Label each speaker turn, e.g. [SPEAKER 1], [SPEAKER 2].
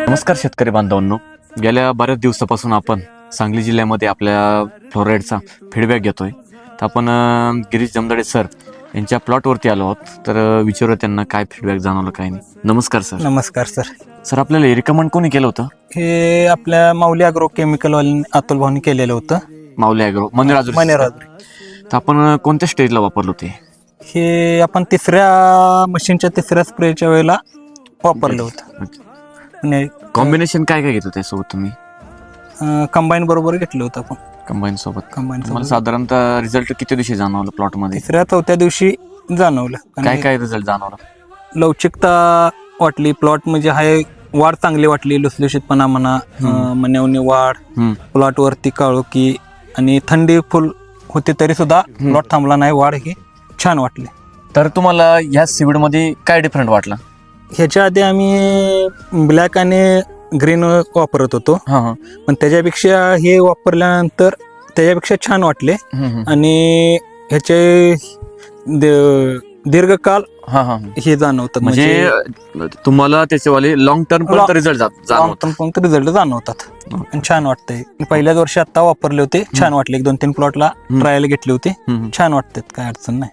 [SPEAKER 1] नमस्कार शेतकरी बांधवांनो. गेल्या बऱ्याच दिवसापासून आपण सांगली जिल्ह्यामध्ये आपल्या फ्लोराईडचा फीडबॅक घेतोय. तर आपण गिरीश जमदाडे सर यांच्या प्लॉटवरती आलो आहोत. तर विचारू त्यांना काय फीडबॅक जाणवलं काय नाही. नमस्कार सर.
[SPEAKER 2] नमस्कार सर.
[SPEAKER 1] सर आपल्याला रिकमेंड कोणी केलं होतं?
[SPEAKER 2] हे आपल्या माऊली अॅग्रो केमिकल वाले अतुल भाऊनी केलेलं होतं.
[SPEAKER 1] माऊली अॅग्रो मनेराजुरी. तर आपण कोणत्या स्टेजला वापरलं होते?
[SPEAKER 2] हे आपण तिसऱ्या स्प्रेच्या वेळेला वापरलं होतं. आणि
[SPEAKER 1] कॉम्बिनेशन काय काय घेतलं त्यासोबत तुम्ही?
[SPEAKER 2] कंबाईन बरोबर घेतलं होतं आपण.
[SPEAKER 1] कंबाईन सोबत.
[SPEAKER 2] कंबाईन
[SPEAKER 1] मला साधारणतः रिझल्ट किती दिवशी जाणवलं प्लॉट मध्ये?
[SPEAKER 2] चौथ्या दिवशी जाणवलं.
[SPEAKER 1] काय काय रिझल्ट जाणवलं?
[SPEAKER 2] लवचिकता वाटली, प्लॉट म्हणजे हाय वाढ चांगली वाटली, लुसलुशीतपणा म्हणा, मन्यावनी वाढ, प्लॉट वरती काळोखी आणि थंडी फुल होती तरी सुद्धा प्लॉट थांबला नाही, वाढ ही छान वाटली.
[SPEAKER 1] तर तुम्हाला ह्या सीविड मध्ये काय डिफरंट वाटलं?
[SPEAKER 2] ह्याच्या आधी आम्ही ब्लॅक आणि ग्रीन वापरत होतो, पण त्याच्यापेक्षा हे वापरल्यानंतर त्याच्यापेक्षा छान वाटले. आणि ह्याचे दीर्घकाल हे जाणवतात,
[SPEAKER 1] म्हणजे तुम्हाला त्याच्यावाले लॉंग टर्म पर्यंत
[SPEAKER 2] रिझल्ट जाणवतात आणि छान वाटतंय. पहिल्याच वर्षी आता वापरले होते, छान वाटले. 1-2-3 प्लॉटला ट्रायल घेतले होते, छान वाटतात, काय अडचण नाही.